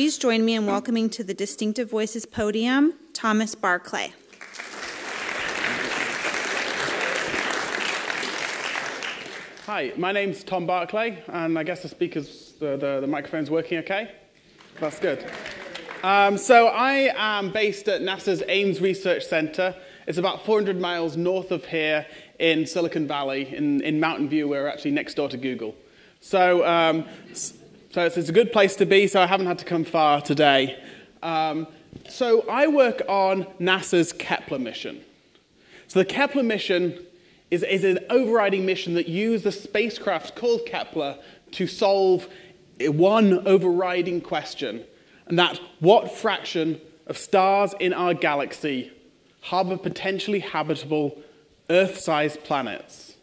please join me in welcoming to the Distinctive Voices podium, Thomas Barclay. Hi, my name's Tom Barclay, and I guess the microphone's working okay? That's good. So I am based at NASA's Ames Research Center. It's about 400 miles north of here in Silicon Valley, in Mountain View. We're actually next door to Google. So it's a good place to be, so I haven't had to come far today. So I work on NASA's Kepler mission. So the Kepler mission is an overriding mission that uses the spacecraft called Kepler to solve one overriding question, and that what fraction of stars in our galaxy harbor potentially habitable Earth-sized planets.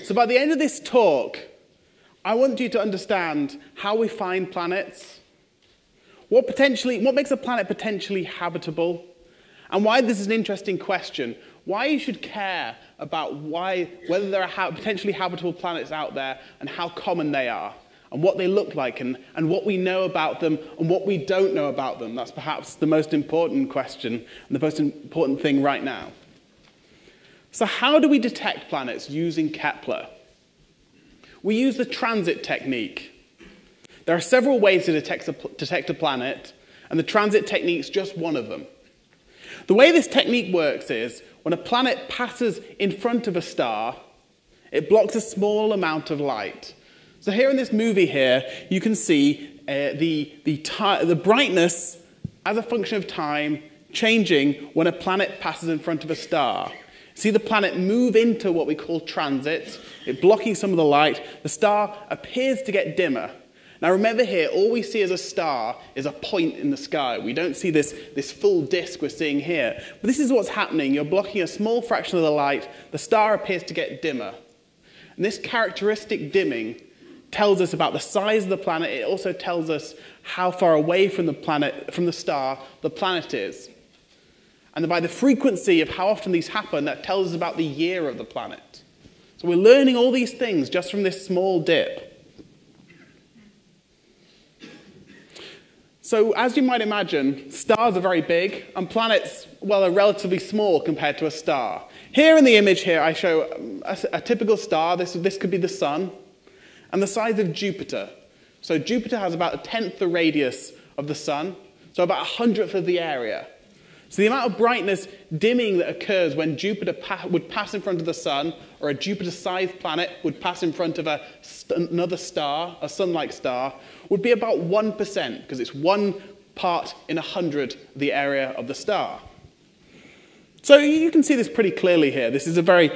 So by the end of this talk, I want you to understand how we find planets, what makes a planet potentially habitable, and why this is an interesting question. Why you should care about whether there are potentially habitable planets out there and how common they are, and what they look like, and what we know about them and what we don't know about them. That's perhaps the most important question and the most important thing right now. So how do we detect planets using Kepler? We use the transit technique. There are several ways to detect a planet, and the transit technique is just one of them. The way this technique works is, when a planet passes in front of a star, it blocks a small amount of light. So here in this movie here, you can see the brightness as a function of time changing when a planet passes in front of a star. See the planet move into what we call transit, it blocking some of the light. The star appears to get dimmer. Now remember here, all we see as a star is a point in the sky. We don't see this full disk we're seeing here. But this is what's happening. You're blocking a small fraction of the light. The star appears to get dimmer. And this characteristic dimming tells us about the size of the planet. It also tells us how far away from the star, the planet is. And by the frequency of how often these happen, that tells us about the year of the planet. So we're learning all these things just from this small dip. So as you might imagine, stars are very big, and planets, well, are relatively small compared to a star. Here in the image here, I show a typical star. This could be the sun, and the size of Jupiter. So Jupiter has about 1/10 the radius of the sun, so about 100th of the area. So the amount of brightness dimming that occurs when Jupiter would pass in front of the sun, or a Jupiter-sized planet would pass in front of another star, a sun-like star, would be about 1%, because it's 1 part in 100 the area of the star. So you can see this pretty clearly here. This is a very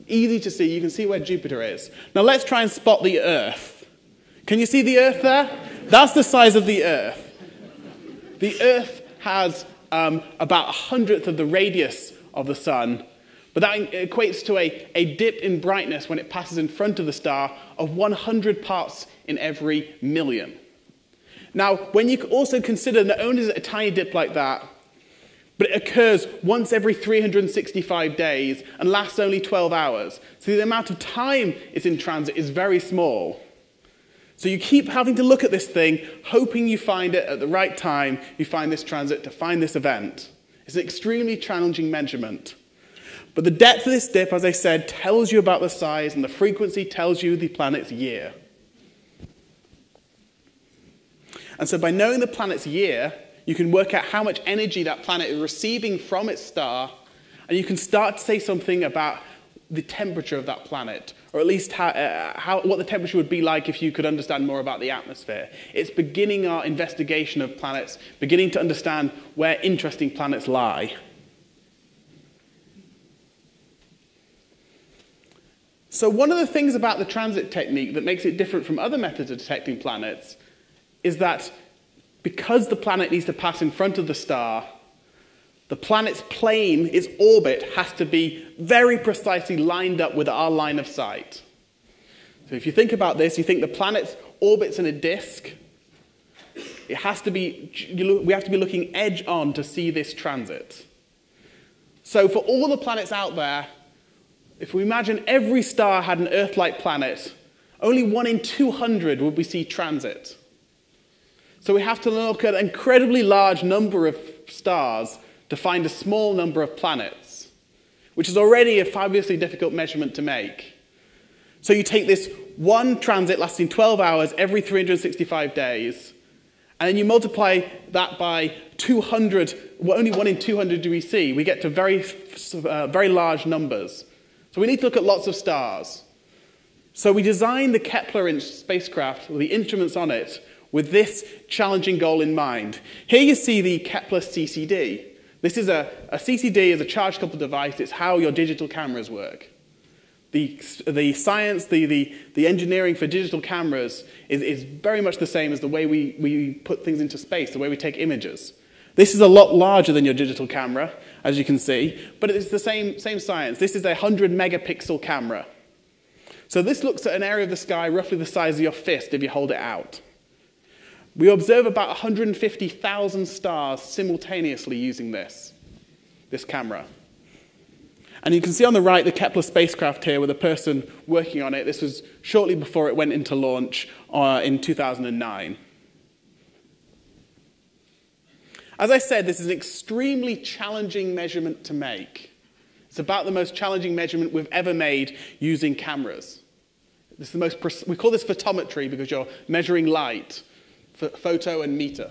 easy to see. You can see where Jupiter is. Now let's try and spot the Earth. Can you see the Earth there? That's the size of the Earth. The Earth has about 100th of the radius of the sun, but that equates to a dip in brightness when it passes in front of the star of 100 parts in every million. Now, when you also consider not only is it a tiny dip like that, but it occurs once every 365 days and lasts only 12 hours. So the amount of time it's in transit is very small. So you keep having to look at this thing, hoping you find it at the right time, you find this transit to find this event. It's an extremely challenging measurement. But the depth of this dip, as I said, tells you about the size, and the frequency tells you the planet's year. And so by knowing the planet's year, you can work out how much energy that planet is receiving from its star, and you can start to say something about the temperature of that planet, or at least what the temperature would be like if you could understand more about the atmosphere. It's beginning our investigation of planets, beginning to understand where interesting planets lie. So one of the things about the transit technique that makes it different from other methods of detecting planets is that because the planet needs to pass in front of the star, the planet's plane, its orbit, has to be very precisely lined up with our line of sight. So if you think about this, you think the planet orbits in a disk. We have to be looking edge on to see this transit. So for all the planets out there, if we imagine every star had an Earth-like planet, only 1 in 200 would we see transit. So we have to look at an incredibly large number of stars to find a small number of planets, which is already a fabulously difficult measurement to make. So you take this one transit lasting 12 hours every 365 days, and then you multiply that by 200, well, only 1 in 200 do we see. We get to very large numbers. So we need to look at lots of stars. So we designed the Kepler spacecraft, with the instruments on it, with this challenging goal in mind. Here you see the Kepler CCD. This is a CCD is a charge-coupled device. It's how your digital cameras work. The science, the engineering for digital cameras is very much the same as the way we put things into space, the way we take images. This is a lot larger than your digital camera, as you can see, but it's the same science. This is a 100 megapixel camera. So this looks at an area of the sky roughly the size of your fist if you hold it out. We observe about 150,000 stars simultaneously using this camera. And you can see on the right the Kepler spacecraft here with a person working on it. This was shortly before it went into launch in 2009. As I said, this is an extremely challenging measurement to make. It's about the most challenging measurement we've ever made using cameras. This is the most we call this photometry because you're measuring light, photo and meter.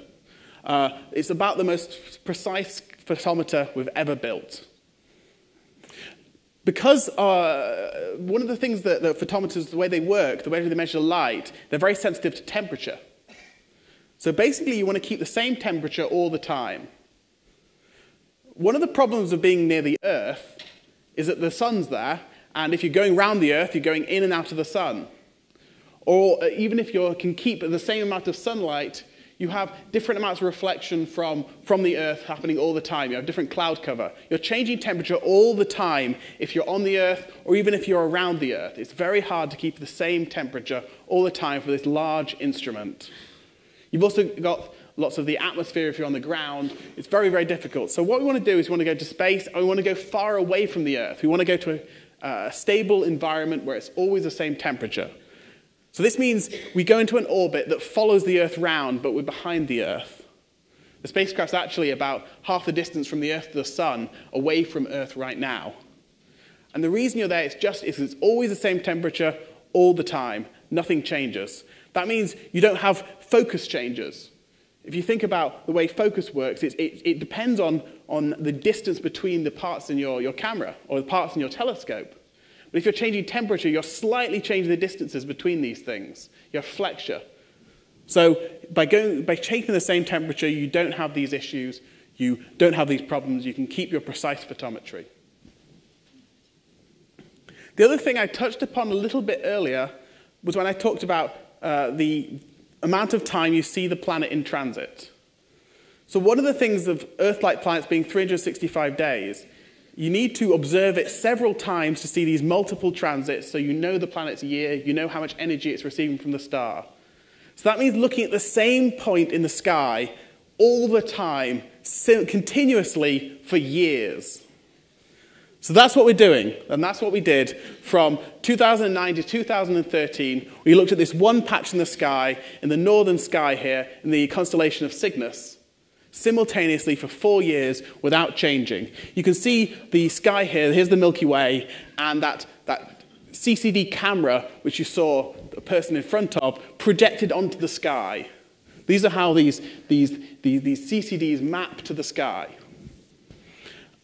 It's about the most precise photometer we've ever built. Because one of the things that the photometers, the way they work, the way they measure light, they're very sensitive to temperature. So basically, you want to keep the same temperature all the time. One of the problems of being near the Earth is that the sun's there, and if you're going around the Earth, you're going in and out of the sun. Or even if you can keep the same amount of sunlight, you have different amounts of reflection from the Earth happening all the time. You have different cloud cover. You're changing temperature all the time if you're on the Earth or even if you're around the Earth. It's very hard to keep the same temperature all the time for this large instrument. You've also got lots of the atmosphere if you're on the ground. It's very, very difficult. So what we want to do is we want to go to space and we want to go far away from the Earth. We want to go to a stable environment where it's always the same temperature. So this means we go into an orbit that follows the Earth round, but we're behind the Earth. The spacecraft's actually about half the distance from the Earth to the Sun, away from Earth right now. And the reason you're there is it's always the same temperature all the time. Nothing changes. That means you don't have focus changes. If you think about the way focus works, it depends on the distance between the parts in your camera or the parts in your telescope. But if you're changing temperature, you're slightly changing the distances between these things. You have flexure. So by taking the same temperature, you don't have these issues. You don't have these problems. You can keep your precise photometry. The other thing I touched upon a little bit earlier was when I talked about the amount of time you see the planet in transit. So one of the things of Earth-like planets being 365 days, you need to observe it several times to see these multiple transits so you know the planet's year, you know how much energy it's receiving from the star. So that means looking at the same point in the sky all the time, continuously for years. So that's what we're doing, and that's what we did from 2009 to 2013. We looked at this one patch in the sky, in the northern sky here, in the constellation of Cygnus, simultaneously for 4 years without changing. You can see the sky here. Here's the Milky Way, and that CCD camera, which you saw the person in front of, projected onto the sky. These are how these CCDs map to the sky.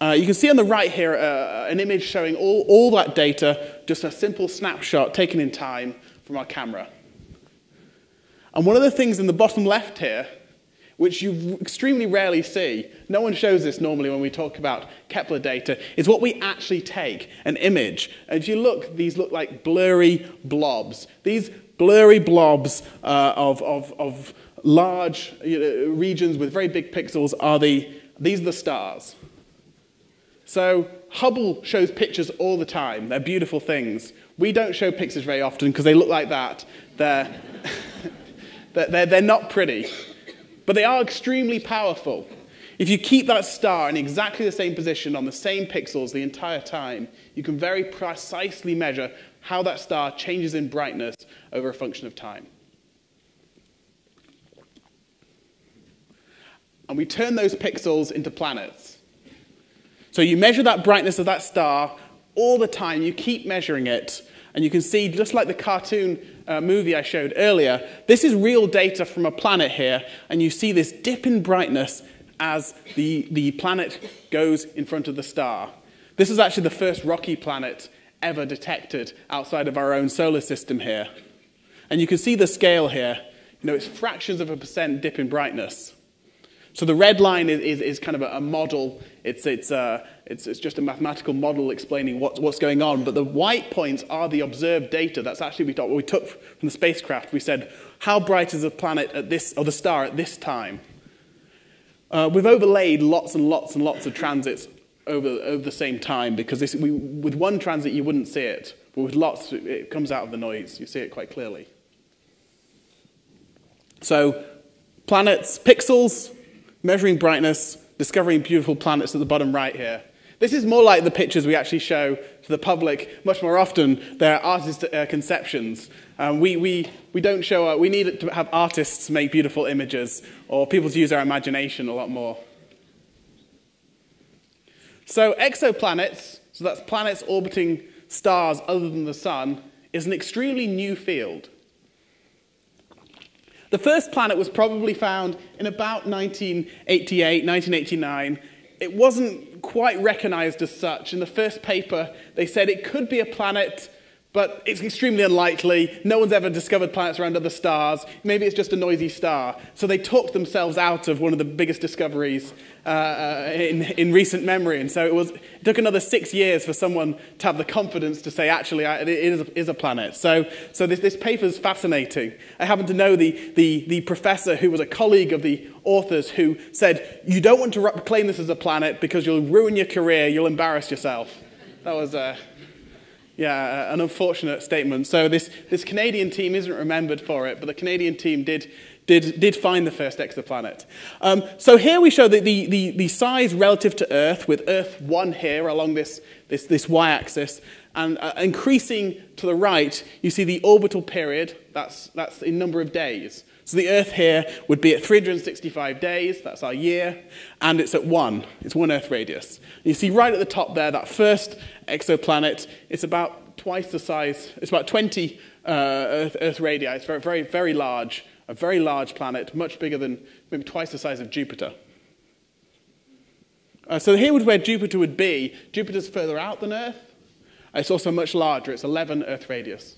You can see on the right here an image showing all that data, just a simple snapshot taken in time from our camera. And one of the things in the bottom left here, which you extremely rarely see, no one shows this normally when we talk about Kepler data, is what we actually take, an image. And if you look, these look like blurry blobs. These blurry blobs of large regions with very big pixels these are the stars. So Hubble shows pictures all the time. They're beautiful things. We don't show pictures very often because they look like that. They're not pretty. But they are extremely powerful. If you keep that star in exactly the same position on the same pixels the entire time, you can very precisely measure how that star changes in brightness over a function of time. and we turn those pixels into planets. So you measure that brightness of that star all the time. You keep measuring it. And you can see, just like the cartoon movie I showed earlier, this is real data from a planet here. And you see this dip in brightness as the planet goes in front of the star. This is actually the first rocky planet ever detected outside of our own solar system here. And you can see the scale here. It's fractions of a percent dip in brightness. So the red line is kind of a model. It's just a mathematical model explaining what's going on. But the white points are the observed data. That's actually what we took from the spacecraft. We said, how bright is the planet at this, or the star at this time? We've overlaid lots and lots and lots of transits over the same time, because with one transit you wouldn't see it, but with lots it comes out of the noise. You see it quite clearly. So planets, pixels, measuring brightness, discovering beautiful planets at the bottom right here. This is more like the pictures we actually show to the public much more often. They're artist conceptions. We don't show. We need to have artists make beautiful images, or people to use our imagination a lot more. So exoplanets, so that's planets orbiting stars other than the sun, is an extremely new field. The first planet was probably found in about 1988, 1989. It wasn't quite recognized as such. In the first paper, they said it could be a planet, but it's extremely unlikely. No one's ever discovered planets around other stars. Maybe it's just a noisy star. So they talked themselves out of one of the biggest discoveries in recent memory. And so it took another 6 years for someone to have the confidence to say, actually, it is a planet. So this paper is fascinating. I happen to know the professor who was a colleague of the authors who said, you don't want to claim this as a planet because you'll ruin your career, you'll embarrass yourself. That was an unfortunate statement. So this Canadian team isn't remembered for it, but the Canadian team did find the first exoplanet. So here we show the size relative to Earth, with Earth 1 here along this y-axis, and increasing to the right, you see the orbital period. That's in number of days. So the Earth here would be at 365 days. That's our year, and it's at 1. It's 1 Earth radius. And you see right at the top there, that first exoplanet. It's about twice the size. It's about 20 Earth radii. It's very, very, very large. A very large planet, much bigger than maybe twice the size of Jupiter. So here would where Jupiter would be. Jupiter's further out than Earth. It's also much larger. It's 11 Earth radius.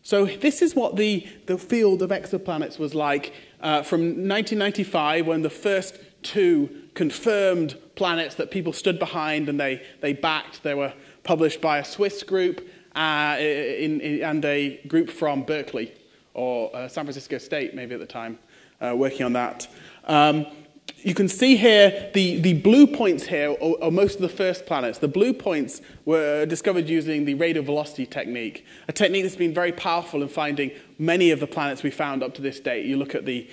So this is what the field of exoplanets was like from 1995, when the first 2 confirmed planets that people stood behind and they backed. They were published by a Swiss group and a group from Barclay, or San Francisco State, maybe at the time, working on that. You can see here the blue points here are most of the first planets. The blue points were discovered using the radial velocity technique, a technique that's been very powerful in finding many of the planets we found up to this date. You look at the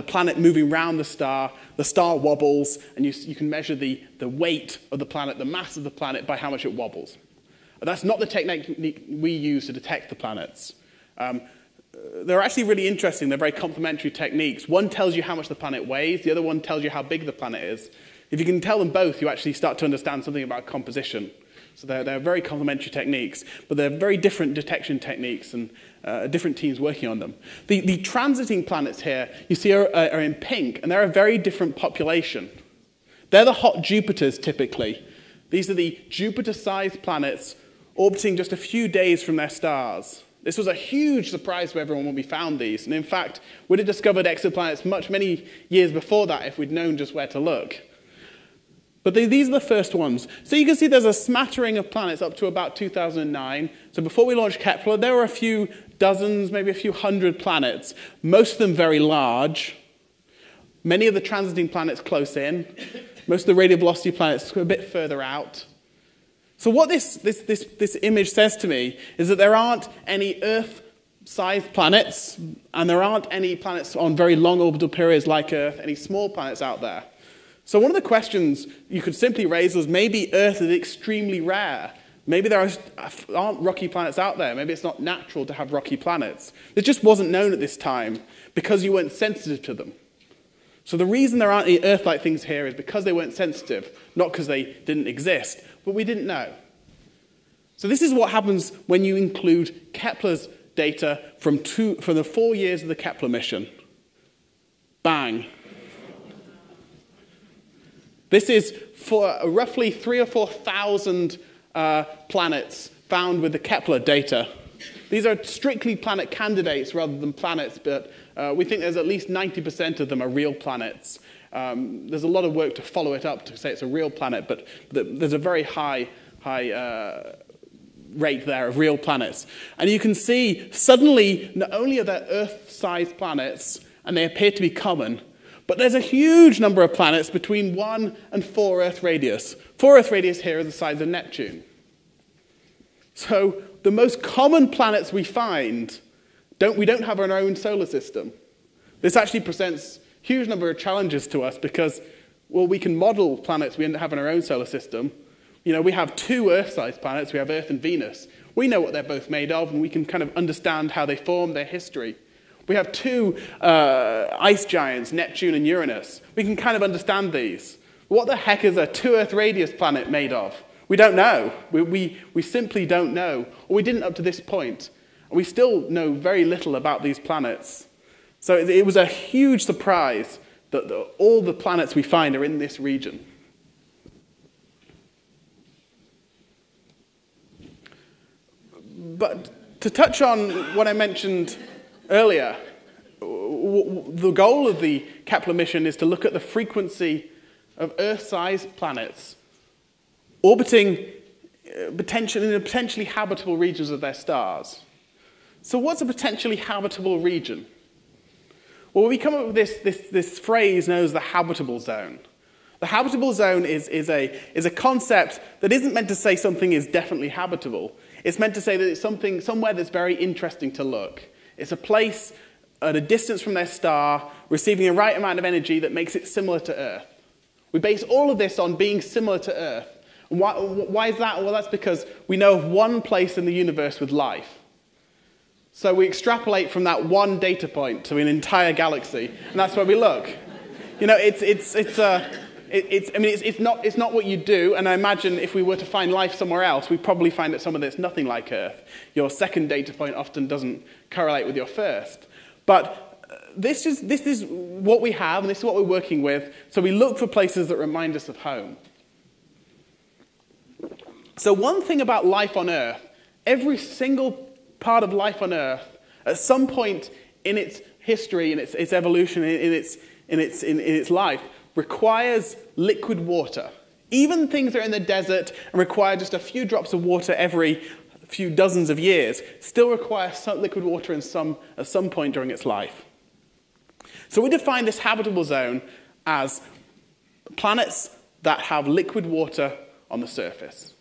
planet moving around the star wobbles, and you can measure the weight of the planet, the mass of the planet, by how much it wobbles. That's not the technique we use to detect the planets. They're actually really interesting. They're very complementary techniques. One tells you how much the planet weighs. The other one tells you how big the planet is. If you can tell them both, you actually start to understand something about composition. So they're very complementary techniques, but they're very different detection techniques, and different teams working on them. The transiting planets here, you see, are in pink, and they're a very different population. They're the hot Jupiters, typically. These are the Jupiter-sized planets orbiting just a few days from their stars. This was a huge surprise to everyone when we found these. And in fact, we'd have discovered exoplanets many years before that if we'd known just where to look. But these are the first ones. So you can see there's a smattering of planets up to about 2009. So before we launched Kepler, there were a few dozens, maybe a few hundred planets, most of them very large. Many of the transiting planets close in. Most of the radial velocity planets a bit further out. So what this image says to me is that there aren't any Earth-sized planets, and there aren't any planets on very long orbital periods like Earth, any small planets out there. So one of the questions you could simply raise was maybe Earth is extremely rare. Maybe there aren't rocky planets out there. Maybe it's not natural to have rocky planets. It just wasn't known at this time because you weren't sensitive to them. So the reason there aren't any Earth-like things here is because they weren't sensitive, not because they didn't exist, but we didn't know. So this is what happens when you include Kepler's data from the 4 years of the Kepler mission. Bang. This is for roughly 3,000 or 4,000 planets found with the Kepler data. These are strictly planet candidates rather than planets, but we think there's at least 90% of them are real planets. There's a lot of work to follow it up to say it's a real planet, but there's a very high rate there of real planets. And you can see suddenly not only are there Earth-sized planets, and they appear to be common, but there's a huge number of planets between 1 and 4 Earth radius. 4 Earth radius here is the size of Neptune. So the most common planets we find, we don't have our own solar system. This actually presents a huge number of challenges to us because, well, we can model planets we have in our own solar system. You know, we have 2 Earth-sized planets. We have Earth and Venus. We know what they're both made of, and we can kind of understand how they form, their history. We have 2 ice giants, Neptune and Uranus. We can kind of understand these. What the heck is a 2 Earth radius planet made of? We don't know. We simply don't know. Or we didn't up to this point. And we still know very little about these planets. So it was a huge surprise that all the planets we find are in this region. But to touch on what I mentioned earlier, the goal of the Kepler mission is to look at the frequency of Earth-sized planets orbiting in potentially habitable regions of their stars. So what's a potentially habitable region? Well, we come up with this phrase known as the habitable zone. The habitable zone is a concept that isn't meant to say something is definitely habitable. It's meant to say that it's somewhere that's very interesting to look. It's a place at a distance from their star, receiving the right amount of energy that makes it similar to Earth. We base all of this on being similar to Earth. And why is that? Well, that's because we know of one place in the universe with life. So we extrapolate from that one data point to an entire galaxy, and that's where we look. You know, it's not what you do, and I imagine if we were to find life somewhere else, we'd probably find it somewhere that's nothing like Earth. Your second data point often doesn't correlate with your first. But this is what we have, and this is what we're working with, so we look for places that remind us of home. So one thing about life on Earth, every single part of life on Earth, at some point in its history, in its evolution, in its life, requires liquid water. Even things that are in the desert and require just a few drops of water every few dozens of years still require some liquid water at some point during its life. So we define this habitable zone as planets that have liquid water on the surface.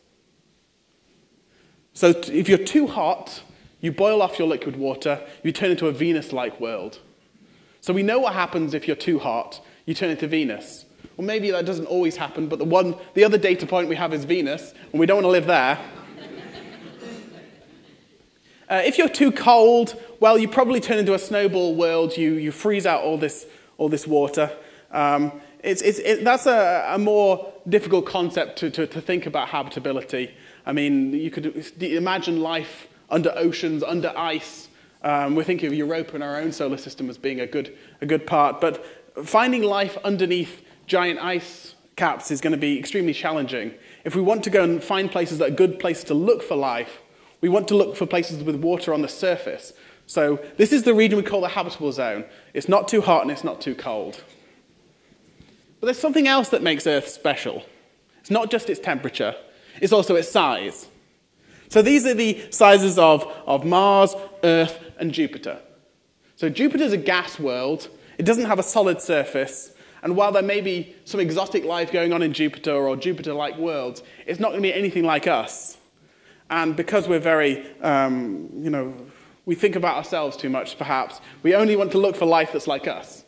So if you're too hot, you boil off your liquid water, you turn into a Venus-like world. So we know what happens if you're too hot, you turn into Venus. Well, maybe that doesn't always happen, but the other data point we have is Venus, and we don't want to live there. If you're too cold, well, you probably turn into a snowball world. You freeze out all this water. That's a more difficult concept to think about habitability. I mean, you could imagine life under oceans, under ice. We're thinking of Europa and our own solar system as being a good part, but finding life underneath giant ice caps is going to be extremely challenging. If we want to go and find places that are good places to look for life, we want to look for places with water on the surface. So this is the region we call the habitable zone. It's not too hot and it's not too cold. But there's something else that makes Earth special. It's not just its temperature, it's also its size. So these are the sizes of Mars, Earth, and Jupiter. So Jupiter's a gas world. It doesn't have a solid surface. And while there may be some exotic life going on in Jupiter or Jupiter-like worlds, it's not going to be anything like us. And because we're very, we think about ourselves too much, perhaps, we only want to look for life that's like us.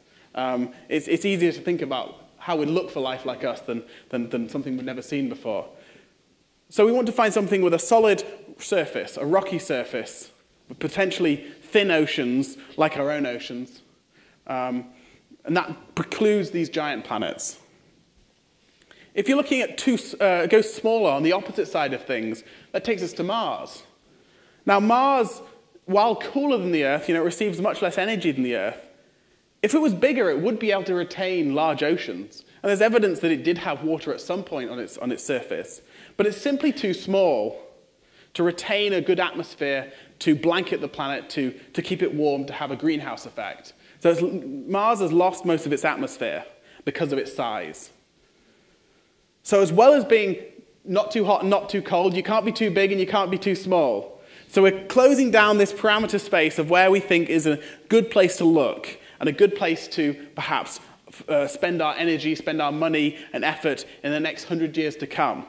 It's easier to think about how we'd look for life like us than something we've never seen before. So we want to find something with a solid surface, a rocky surface, with potentially thin oceans, like our own oceans. And that precludes these giant planets. If you're looking at go smaller on the opposite side of things, that takes us to Mars. Now Mars, while cooler than the Earth, it receives much less energy than the Earth. If it was bigger, it would be able to retain large oceans. And there's evidence that it did have water at some point on its surface. But it's simply too small to retain a good atmosphere, to blanket the planet, to keep it warm, to have a greenhouse effect. So Mars has lost most of its atmosphere because of its size. So as well as being not too hot and not too cold, you can't be too big and you can't be too small. So we're closing down this parameter space of where we think is a good place to look and a good place to perhaps spend our energy, spend our money and effort in the next 100 years to come.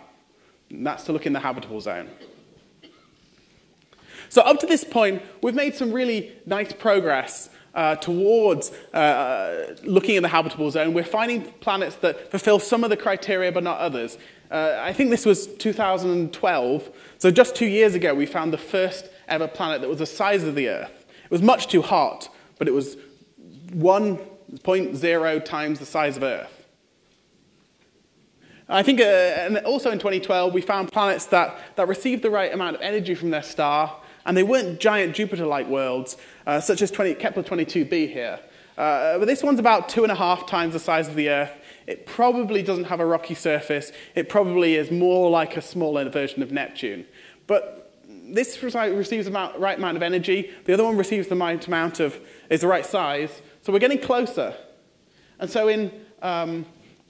And that's to look in the habitable zone. So up to this point, we've made some really nice progress towards looking in the habitable zone. We're finding planets that fulfill some of the criteria but not others. I think this was 2012. So just 2 years ago, we found the first ever planet that was the size of the Earth. It was much too hot, but it was 1.0 times the size of Earth. I think, and also in 2012, we found planets that received the right amount of energy from their star, and they weren't giant Jupiter-like worlds, such as Kepler 22b here. But this one's about 2.5 times the size of the Earth. It probably doesn't have a rocky surface. It probably is more like a smaller version of Neptune. But this receives the right amount of energy. The other one receives the right amount is the right size. So we're getting closer. And so in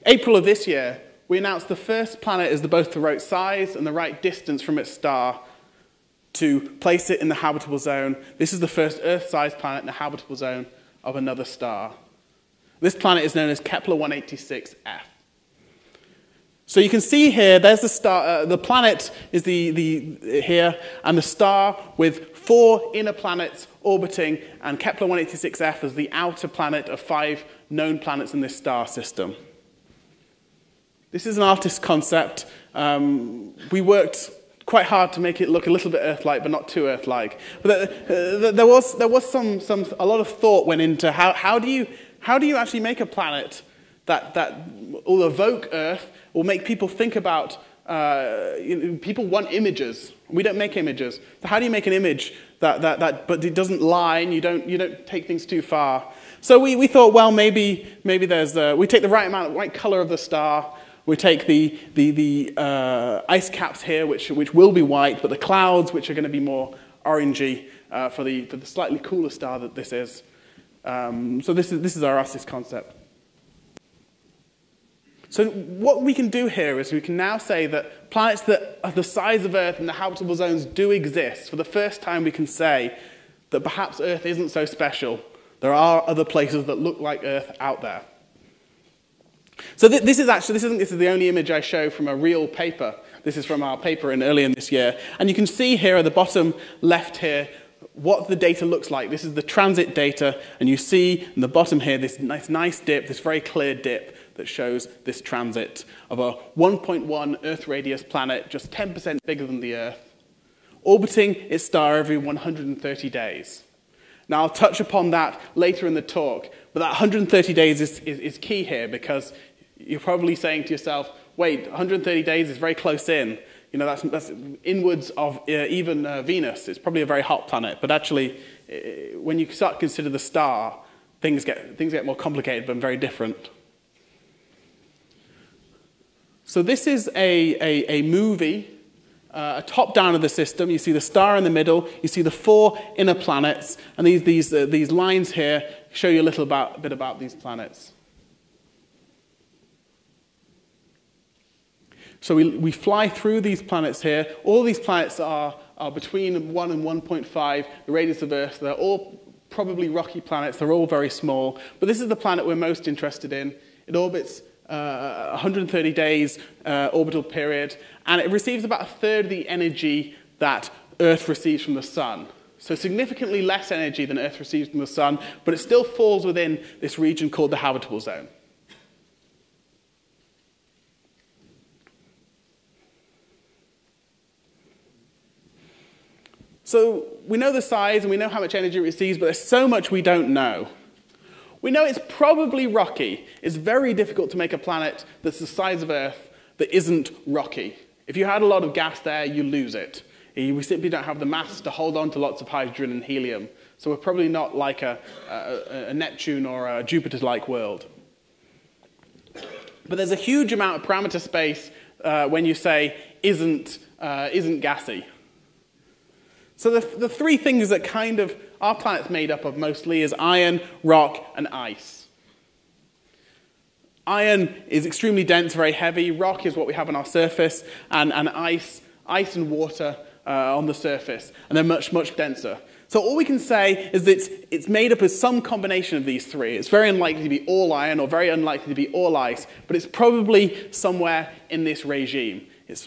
April of this year, we announced the first planet is both the right size and the right distance from its star to place it in the habitable zone. This is the first Earth-sized planet in the habitable zone of another star. This planet is known as Kepler 186f. So you can see here, there's the star. The planet is here, and the star with 4 inner planets orbiting, and Kepler 186f is the outer planet of 5 known planets in this star system. This is an artist's concept. We worked quite hard to make it look a little bit Earth-like, but not too Earth-like. But there was a lot of thought went into how do you actually make a planet that will evoke Earth, will make people think about. People want images. We don't make images. So how do you make an image that but it doesn't lie and you don't take things too far? So we thought, well, maybe there's we take the right color of the star. We take the ice caps here, which will be white, but the clouds, which are going to be more orangey for the slightly cooler star that this is. So this is our artist's concept. So what we can do here is we can now say that planets that are the size of Earth in the habitable zones do exist. For the first time, we can say that perhaps Earth isn't so special. There are other places that look like Earth out there. So this is the only image I show from a real paper. This is from our paper earlier in this year. And you can see here at the bottom left here what the data looks like. This is the transit data, and you see in the bottom here this nice dip, this very clear dip that shows this transit of a 1.1 Earth radius planet, just 10% bigger than the Earth, orbiting its star every 130 days. Now, I'll touch upon that later in the talk, but that 130 days is key here, because you're probably saying to yourself, wait, 130 days is very close in. That's inwards of even Venus. It's probably a very hot planet. But actually, when you start to consider the star, things get more complicated, but very different. So this is a movie, a top-down of the system. You see the star in the middle. You see the 4 inner planets. And these lines here show you a bit about these planets. So we fly through these planets here. All these planets are between 1 and 1.5 the radius of Earth. They're all probably rocky planets. They're all very small. But this is the planet we're most interested in. It orbits 130 days orbital period, and it receives about 1/3 of the energy that Earth receives from the sun. So significantly less energy than Earth receives from the sun, but it still falls within this region called the habitable zone. So we know the size and we know how much energy it receives, but there's so much we don't know. We know it's probably rocky. It's very difficult to make a planet that's the size of Earth that isn't rocky. If you had a lot of gas there, you lose it. We simply don't have the mass to hold on to lots of hydrogen and helium. So we're probably not like a Neptune or a Jupiter-like world. But there's a huge amount of parameter space when you say isn't gassy. So the three things that kind of our planet's made up of mostly is iron, rock, and ice. Iron is extremely dense, very heavy. Rock is what we have on our surface, and ice and water on the surface, and they're much, much denser. So all we can say is that it's made up of some combination of these three. It's very unlikely to be all iron or very unlikely to be all ice, but it's probably somewhere in this regime.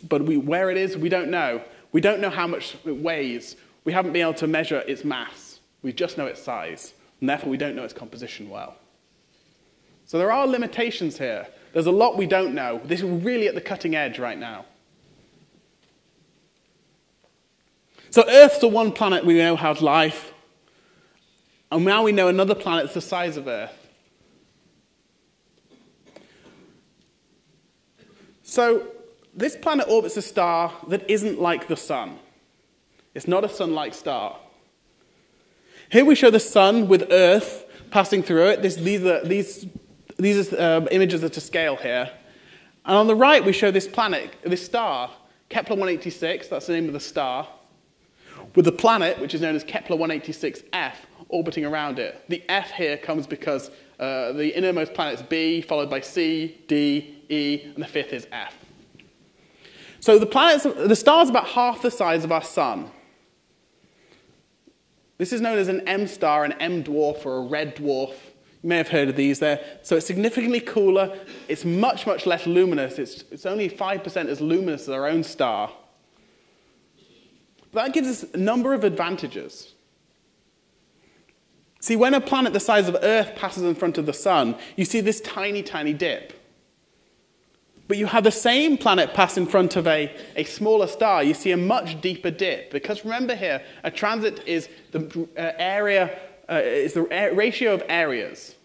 Where it is, we don't know. We don't know how much it weighs. We haven't been able to measure its mass. We just know its size, and therefore we don't know its composition well. So there are limitations here. There's a lot we don't know. This is really at the cutting edge right now. So Earth's the one planet we know has life, and now we know another planet that's the size of Earth. So this planet orbits a star that isn't like the Sun. It's not a Sun-like star. Here we show the Sun with Earth passing through it. These images are to scale here. And on the right we show this planet, this star, Kepler 186, that's the name of the star, with the planet, which is known as Kepler 186f, orbiting around it. The F here comes because the innermost planet is B, followed by C, D, E, and the fifth is F. So the star's about half the size of our Sun. This is known as an M star, an M dwarf, or a red dwarf. You may have heard of these there. So it's significantly cooler. It's much, much less luminous. It's only 5% as luminous as our own star. But that gives us a number of advantages. See, when a planet the size of Earth passes in front of the Sun, you see this tiny, tiny dip. But you have the same planet pass in front of a smaller star, you see a much deeper dip. Because remember here, a transit is the ratio of areas.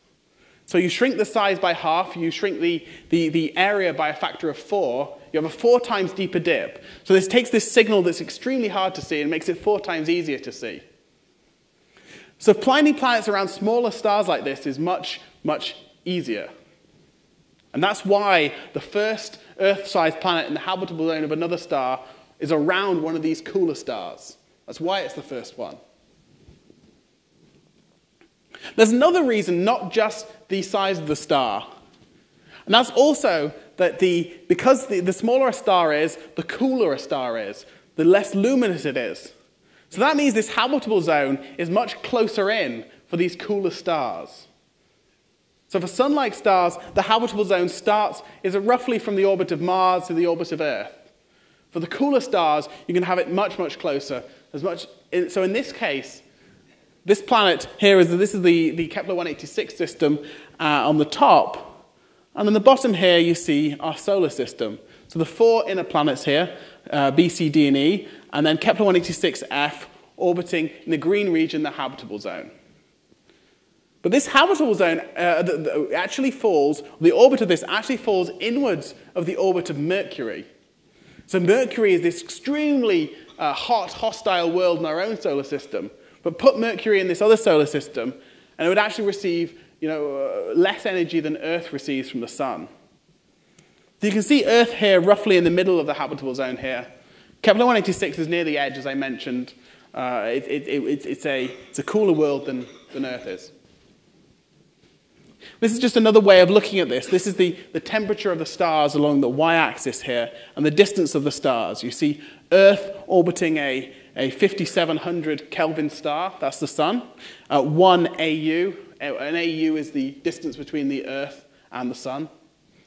So you shrink the size by half, you shrink the area by a factor of 4, you have a 4 times deeper dip. So this takes this signal that's extremely hard to see and makes it 4 times easier to see. So finding planets around smaller stars like this is much, much easier. And that's why the first Earth-sized planet in the habitable zone of another star is around one of these cooler stars. That's why it's the first one. There's another reason, not just the size of the star. And that's also that because the smaller a star is, the cooler a star is, the less luminous it is. So that means this habitable zone is much closer in for these cooler stars. So for Sun-like stars, the habitable zone is roughly from the orbit of Mars to the orbit of Earth. For the cooler stars, you can have it much, much closer. So in this case, this planet here this is the Kepler 186 system on the top. And on the bottom here, you see our solar system. So the 4 inner planets here, B, C, D, and E, and then Kepler 186f orbiting in the green region, the habitable zone. But this habitable zone the orbit of this actually falls inwards of the orbit of Mercury. So Mercury is this extremely hot, hostile world in our own solar system. But put Mercury in this other solar system, and it would actually receive less energy than Earth receives from the Sun. So you can see Earth here roughly in the middle of the habitable zone here. Kepler 186 is near the edge, as I mentioned. It's a cooler world than Earth is. This is just another way of looking at this. This is the temperature of the stars along the y-axis here, and the distance of the stars. You see Earth orbiting a 5700 Kelvin star, that's the Sun, 1 AU. An AU is the distance between the Earth and the Sun.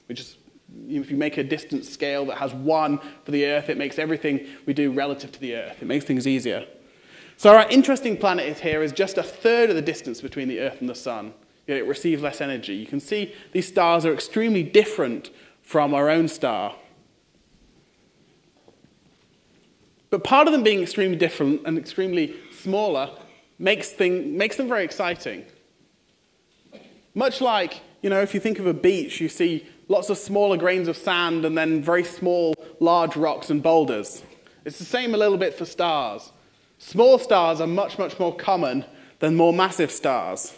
If you make a distance scale that has 1 for the Earth, it makes everything we do relative to the Earth. It makes things easier. So our interesting planet here is just a third of the distance between the Earth and the Sun. Yet it receives less energy. You can see these stars are extremely different from our own star. But part of them being extremely different and extremely smaller makes them very exciting. Much like, if you think of a beach, you see lots of smaller grains of sand and then very small, large rocks and boulders. It's the same a little bit for stars. Small stars are much, much more common than more massive stars.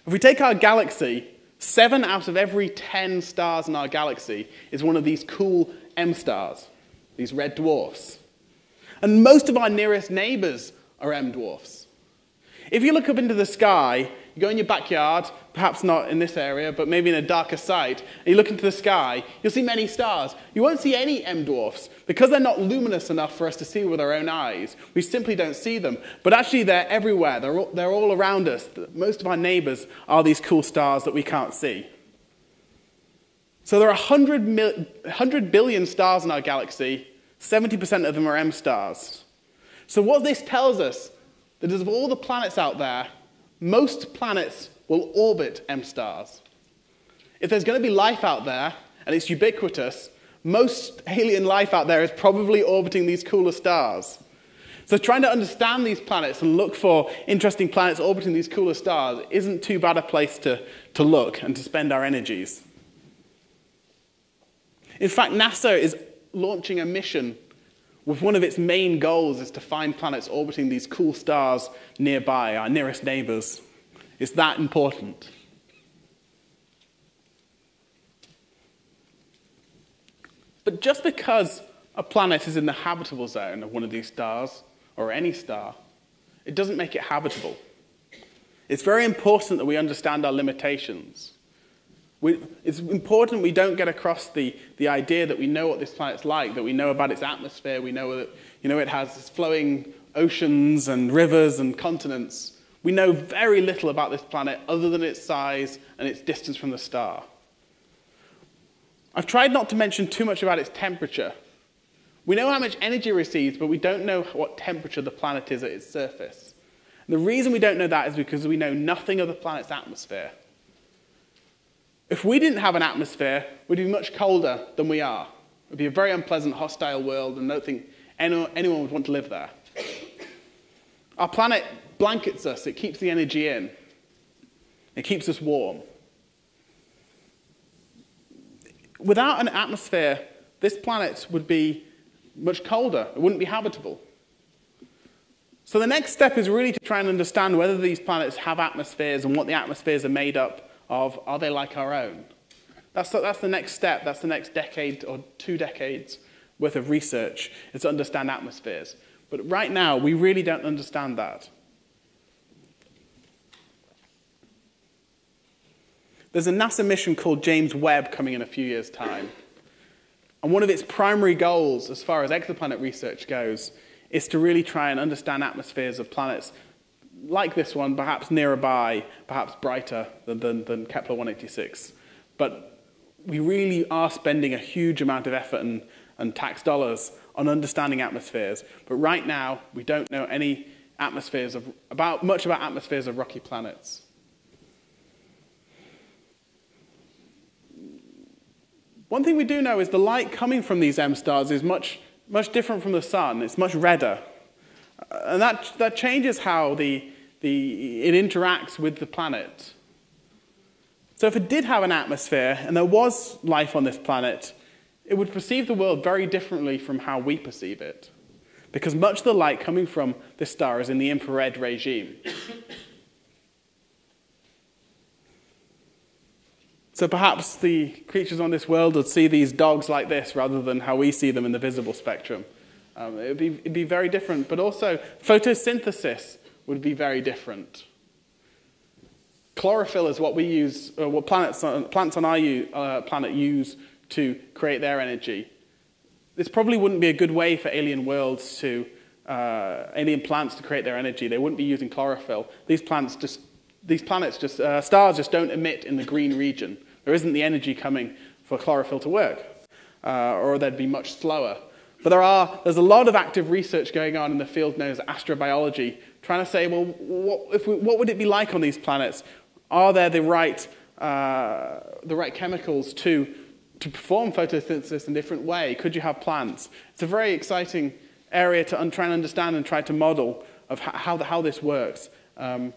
If we take our galaxy, 7 out of every 10 stars in our galaxy is one of these cool M stars, these red dwarfs. And most of our nearest neighbors are M dwarfs. If you look up into the sky, you go in your backyard, perhaps not in this area, but maybe in a darker site, and you look into the sky, you'll see many stars. You won't see any M dwarfs because they're not luminous enough for us to see with our own eyes. We simply don't see them. But actually, they're everywhere. They're all around us. Most of our neighbors are these cool stars that we can't see. So there are 100 billion stars in our galaxy. 70% of them are M stars. So what this tells us, that of all the planets out there, most planets will orbit M stars. If there's going to be life out there, and it's ubiquitous, most alien life out there is probably orbiting these cooler stars. So trying to understand these planets and look for interesting planets orbiting these cooler stars isn't too bad a place to look and to spend our energies. In fact, NASA is launching a mission with one of its main goals is to find planets orbiting these cool stars nearby, our nearest neighbors. It's that important. But just because a planet is in the habitable zone of one of these stars, or any star, it doesn't make it habitable. It's very important that we understand our limitations. It's important we don't get across the idea that we know what this planet's like, that we know about its atmosphere, we know that it has flowing oceans and rivers and continents. We know very little about this planet other than its size and its distance from the star. I've tried not to mention too much about its temperature. We know how much energy it receives, but we don't know what temperature the planet is at its surface. And the reason we don't know that is because we know nothing of the planet's atmosphere. If we didn't have an atmosphere, we'd be much colder than we are. It would be a very unpleasant, hostile world, and I don't think anyone would want to live there. Our planet blankets us. It keeps the energy in. It keeps us warm. Without an atmosphere, this planet would be much colder. It wouldn't be habitable. So the next step is really to try and understand whether these planets have atmospheres and what the atmospheres are made up of. Are they like our own? That's the next step. That's the next decade or 2 decades worth of research, is to understand atmospheres. But right now, we really don't understand that. There's a NASA mission called James Webb coming in a few years' time. And one of its primary goals, as far as exoplanet research goes, is to really try and understand atmospheres of planets like this one, perhaps nearby, perhaps brighter than Kepler 186. But we really are spending a huge amount of effort and tax dollars on understanding atmospheres. But right now, we don't know any much about atmospheres of rocky planets. One thing we do know is the light coming from these M stars is much different from the sun. It's much redder. And that changes how it interacts with the planet. So if it did have an atmosphere and there was life on this planet, it would perceive the world very differently from how we perceive it, because much of the light coming from this star is in the infrared regime. So perhaps the creatures on this world would see these dogs like this rather than how we see them in the visible spectrum. It'd be very different, but also photosynthesis would be very different. Chlorophyll is what we use, what plants on our planet use to create their energy. This probably wouldn't be a good way for alien plants to create their energy. They wouldn't be using chlorophyll. Stars just don't emit in the green region. There isn't the energy coming for chlorophyll to work, or they'd be much slower. But there's a lot of active research going on in the field known as astrobiology, trying to say, well, what would it be like on these planets? Are there the right chemicals to perform photosynthesis in a different way? Could you have plants? It's a very exciting area to try and understand and try to model of how this works, of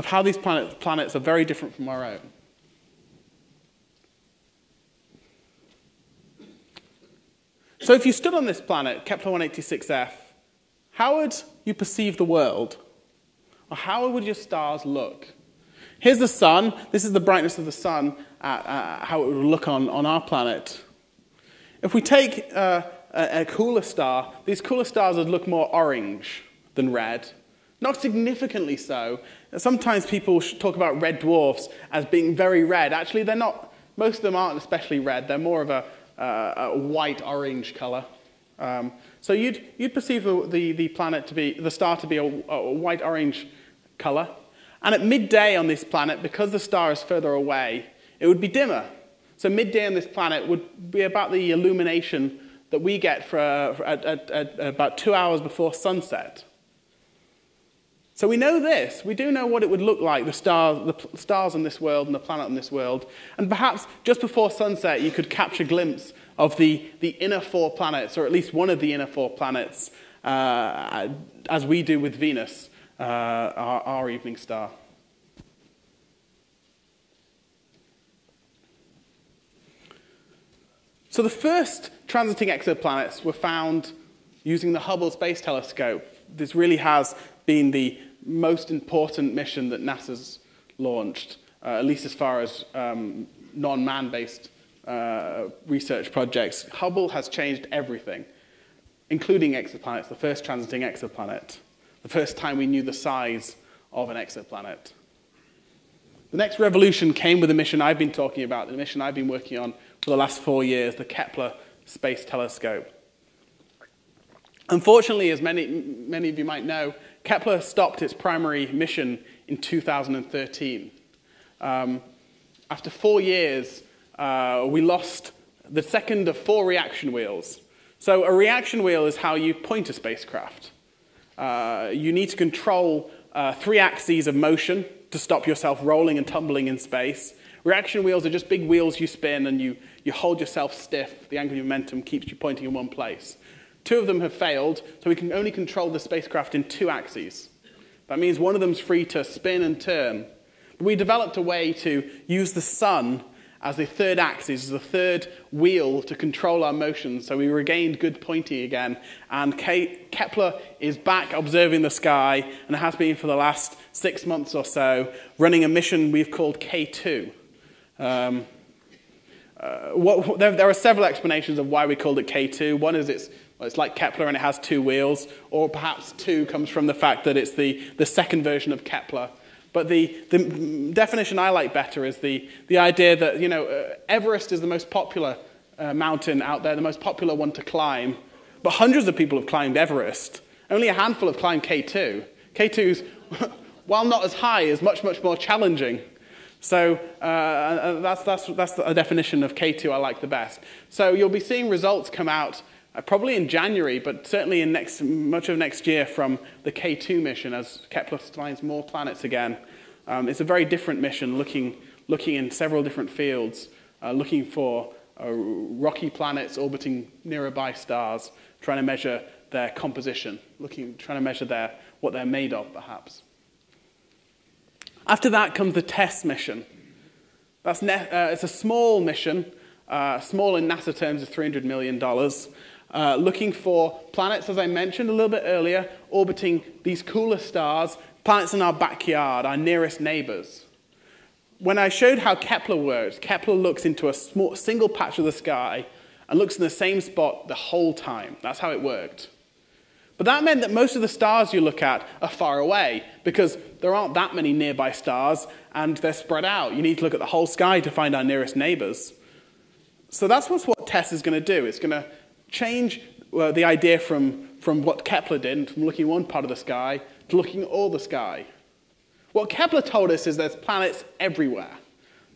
how these planets are very different from our own. So if you stood on this planet, Kepler 186f, how would you perceive the world? Or how would your stars look? Here's the sun. This is the brightness of the sun, how it would look on our planet. If we take a cooler star, these cooler stars would look more orange than red. Not significantly so. Sometimes people talk about red dwarfs as being very red. Actually, they're not. Most of them aren't especially red. They're more of a white-orange color. So you'd perceive the star to be a white-orange color. And at midday on this planet, because the star is further away, it would be dimmer. So midday on this planet would be about the illumination that we get at about 2 hours before sunset. So we know this. We do know what it would look like, the stars on this world and the planet on this world. And perhaps just before sunset, you could catch a glimpse of the inner four planets, or at least one of the inner four planets, as we do with Venus, our evening star. So the first transiting exoplanets were found using the Hubble Space Telescope. This really has been the most important mission that NASA's launched, at least as far as non-man-based research projects. Hubble has changed everything, including exoplanets, the first transiting exoplanet, the first time we knew the size of an exoplanet. The next revolution came with the mission I've been talking about, the mission I've been working on for the last 4 years, the Kepler Space Telescope. Unfortunately, as many of you might know, Kepler stopped its primary mission in 2013. After 4 years, we lost the second of 4 reaction wheels. So a reaction wheel is how you point a spacecraft. You need to control 3 axes of motion to stop yourself rolling and tumbling in space. Reaction wheels are just big wheels you spin and you hold yourself stiff. The angular momentum keeps you pointing in one place. 2 of them have failed, so we can only control the spacecraft in 2 axes. That means one of them's free to spin and turn. But we developed a way to use the sun as the 3rd axis, as the 3rd wheel to control our motion, so we regained good pointing again. And Kepler is back observing the sky, and has been for the last 6 months or so, running a mission we've called K2. There are several explanations of why we called it K2. One is it's like Kepler and it has 2 wheels, or perhaps 2 comes from the fact that it's the second version of Kepler. But the definition I like better is the idea that Everest is the most popular mountain out there, the most popular one to climb. But hundreds of people have climbed Everest. Only a handful have climbed K2. K2's, while not as high, is much, much more challenging. So that's a definition of K2 I like the best. So you'll be seeing results come out probably in January, but certainly in much of next year from the K2 mission as Kepler finds more planets again. It's a very different mission, looking in several different fields, looking for rocky planets orbiting nearby stars, trying to measure their composition, trying to measure what they're made of, perhaps. After that comes the TESS mission. It's a small mission, small in NASA terms is $300 million, looking for planets, as I mentioned a little bit earlier, orbiting these cooler stars, planets in our backyard, our nearest neighbors. When I showed how Kepler works, Kepler looks into a single patch of the sky and looks in the same spot the whole time. That's how it worked. But that meant that most of the stars you look at are far away because there aren't that many nearby stars and they're spread out. You need to look at the whole sky to find our nearest neighbors. So that's what TESS is going to do. It's going to change the idea from what Kepler did, from looking one part of the sky to looking at all the sky. What Kepler told us is there's planets everywhere.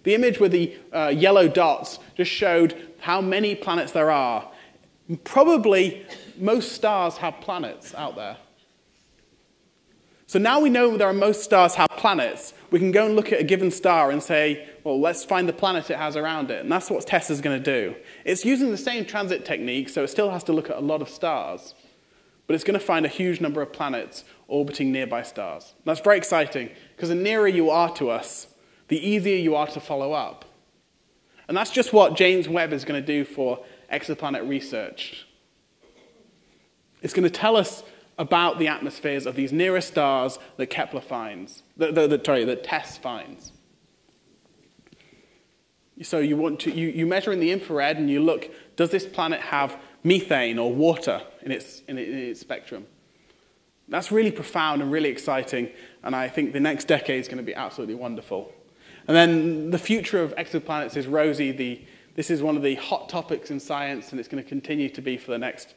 The image with the yellow dots just showed how many planets there are. Probably most stars have planets out there. So now we know that most stars have planets. We can go and look at a given star and say, well, let's find the planet it has around it. And that's what TESS is going to do. It's using the same transit technique, so it still has to look at a lot of stars. But it's going to find a huge number of planets orbiting nearby stars. And that's very exciting, because the nearer you are to us, the easier you are to follow up. And that's just what James Webb is going to do for exoplanet research. It's going to tell us about the atmospheres of these nearest stars that Kepler finds, that TESS finds. So you measure in the infrared and you look, does this planet have methane or water in its spectrum? That's really profound and really exciting, and I think the next decade is going to be absolutely wonderful. And then the future of exoplanets is rosy. This is one of the hot topics in science, and it's going to continue to be for the next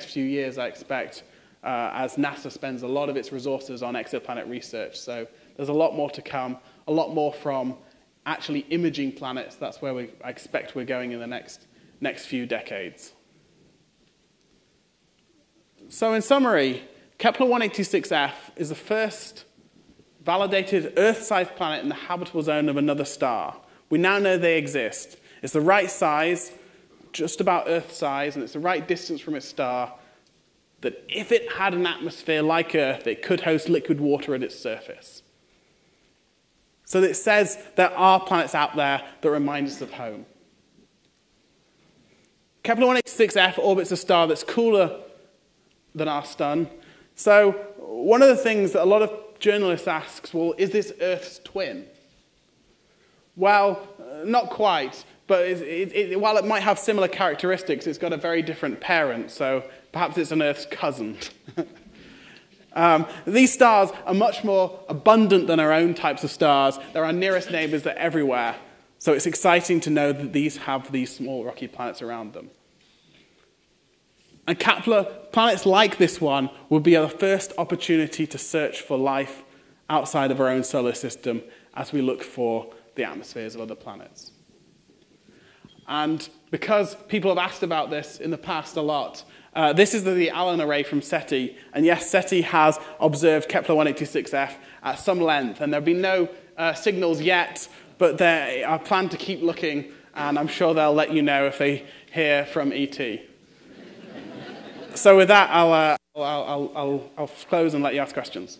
few years, I expect, as NASA spends a lot of its resources on exoplanet research. So there's a lot more to come, a lot more from actually imaging planets. That's where I expect we're going in the next few decades. So in summary, Kepler 186f is the first validated Earth-sized planet in the habitable zone of another star. We now know they exist. It's the right size, just about Earth size, and it's the right distance from its star, that if it had an atmosphere like Earth, it could host liquid water at its surface. So it says there are planets out there that remind us of home. Kepler 186f orbits a star that's cooler than our sun. So one of the things that a lot of journalists ask, well, is this Earth's twin? Well, not quite, but while it might have similar characteristics, it's got a very different parent, so perhaps it's an Earth's cousin. These stars are much more abundant than our own types of stars. They're our nearest neighbors, they're everywhere. So it's exciting to know that these have these small rocky planets around them. And Kepler, planets like this one, will be our first opportunity to search for life outside of our own solar system as we look for the atmospheres of other planets. And because people have asked about this in the past a lot, this is the Allen array from SETI. And yes, SETI has observed Kepler 186f at some length. And there have been no signals yet, but they are planned to keep looking. And I'm sure they'll let you know if they hear from ET. So with that, I'll close and let you ask questions.